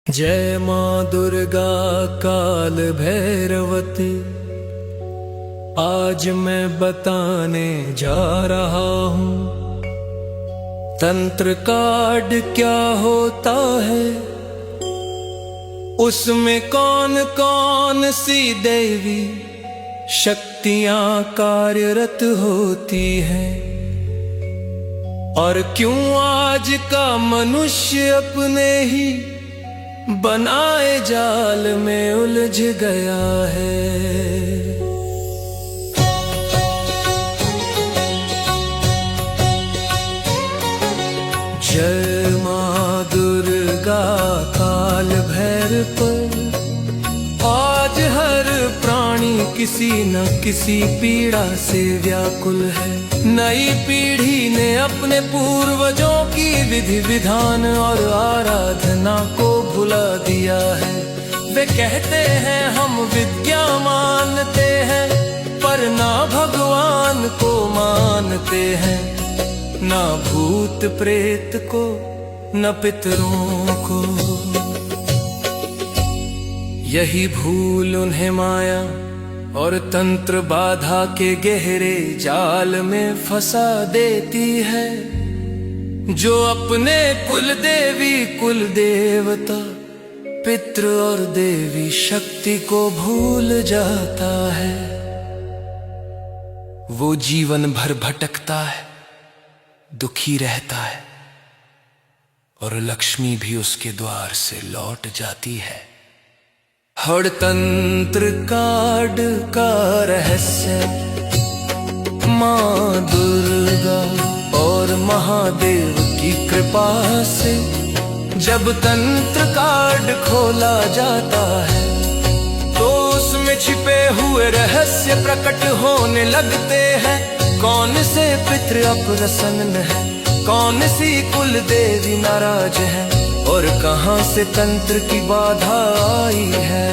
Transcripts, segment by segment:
जय माँ दुर्गा काल भैरवती। आज मैं बताने जा रहा हूँ तंत्र कार्ड क्या होता है, उसमें कौन कौन सी देवी शक्तियाँ कार्यरत होती हैं, और क्यों आज का मनुष्य अपने ही बनाए जाल में उलझ गया है। जय माँ दुर्गा काल भैरव पर आज हर प्राणी किसी न किसी पीड़ा से व्याकुल है। नई पीढ़ी ने अपने पूर्वजों की विधि विधान और आराधना को भुला दिया है। वे कहते हैं हम विद्या मानते हैं, पर ना भगवान को मानते हैं, ना भूत प्रेत को न पितरों को। यही भूल उन्हें माया और तंत्र बाधा के गहरे जाल में फंसा देती है। जो अपने कुल देवी कुल देवता पितृ और देवी शक्ति को भूल जाता है, वो जीवन भर भटकता है, दुखी रहता है, और लक्ष्मी भी उसके द्वार से लौट जाती है। हर तंत्र कार्ड का रहस्य माँ दुर्गा और महादेव की कृपा से जब तंत्र कार्ड खोला जाता है, तो उसमें छिपे हुए रहस्य प्रकट होने लगते हैं। कौन से पितृ अप्रसन्न है, कौन सी कुल देवी नाराज है, और कहां से तंत्र की बाधा आई है।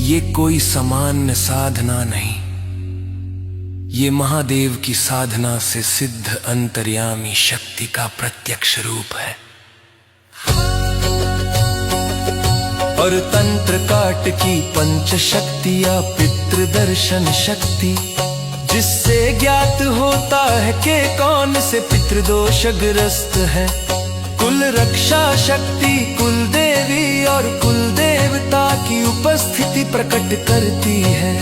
ये कोई सामान्य साधना नहीं, ये महादेव की साधना से सिद्ध अंतर्यामी शक्ति का प्रत्यक्ष रूप है। और तंत्र काट की पंच शक्तियां पितृदर्शन शक्ति, जिससे ज्ञात होता है कि कौन से पितृदोषग्रस्त है। कुल रक्षा शक्ति कुल देवी और कुल देवता की उपस्थिति प्रकट करती है।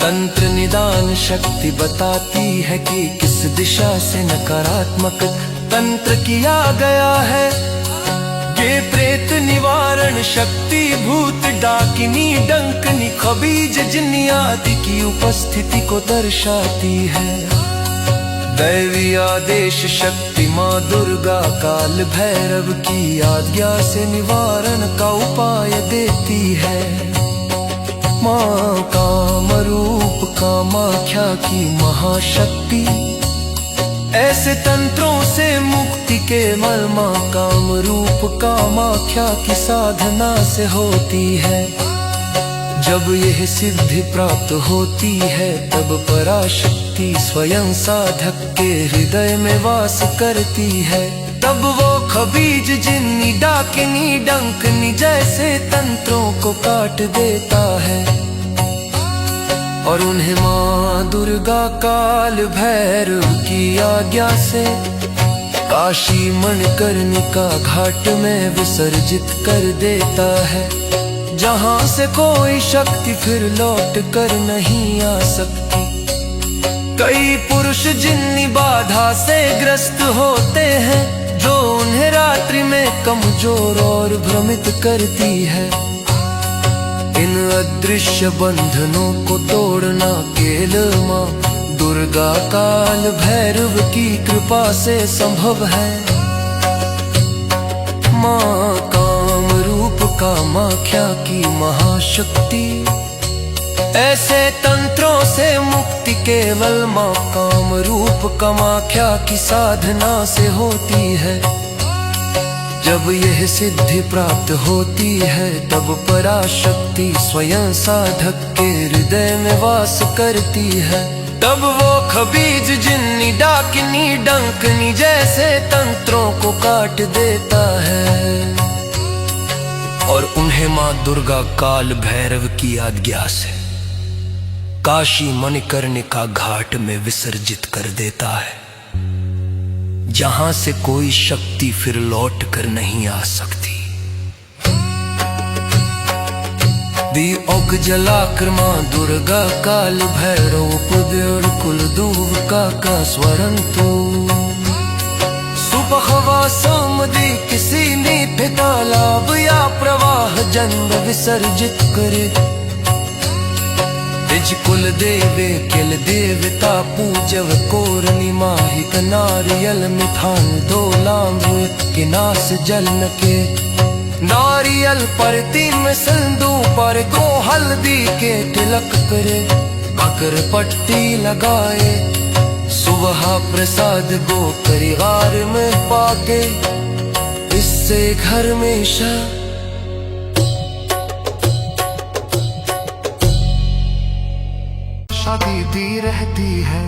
तंत्र निदान शक्ति बताती है कि किस दिशा से नकारात्मक तंत्र किया गया है। ये प्रेत निवारण शक्ति भूत डाकिनी डंकनी खबीज जिन्नी आदि की उपस्थिति को दर्शाती है। दैवी आदेश शक्ति माँ दुर्गा काल भैरव की आज्ञा से निवारण का उपाय देती है। माँ कामरूप कामाख्या की महाशक्ति ऐसे तंत्रों से मुक्ति केवल माँ कामरूप कामाख्या की साधना से होती है। जब यह सिद्धि प्राप्त होती है, तब पराशक्ति स्वयं साधक के हृदय में वास करती है। तब वो खबीज जिन्नी डाकिनी डंकनी जैसे तंत्रों को काट देता है, और उन्हें माँ दुर्गा काल भैरव की आज्ञा से काशी मणिकर्णिका घाट में विसर्जित कर देता है, जहाँ से कोई शक्ति फिर लौट कर नहीं आ सकती। कई पुरुष जिन्नी बाधा से ग्रस्त होते हैं, जो उन्हें रात्रि में कमजोर और भ्रमित करती है। इन अदृश्य बंधनों को तोड़ना केवल माँ दुर्गा काल भैरव की कृपा से संभव है। माँ कामरूप कामाख्या की महाशक्ति ऐसे तंत्रों से मुक्ति केवल माँ कामरूप कामाख्या की साधना से होती है। जब यह सिद्धि प्राप्त होती है, तब पराशक्ति स्वयं साधक के हृदय में वास करती है। तब वो खबीज जिन्नी डाकिनी डंकनी जैसे तंत्रों को काट देता है और उन्हें मां दुर्गा काल भैरव की आज्ञा से काशी मणिकर्णिका घाट में विसर्जित कर देता है, जहां से कोई शक्ति फिर लौट कर नहीं आ सकती। दियोग जलाकर मां दुर्गा काल भैरव उपदेव कुल दूव का स्वरंतु सुबह व समधि किसी मीठे तालाब या प्रवाह जन्म विसर्जित करे। निज कुल देवे किल देवता पूजव कोरनी माहिक नारियल मिठान दो लांबु किनास जलन के नारियल पर तीन सिंधु पर गो हल्दी के तिलक करे। मकर पट्टी लगाए सुबह प्रसाद गो परिवार में पाके, इससे घर में शादी दी रहती है।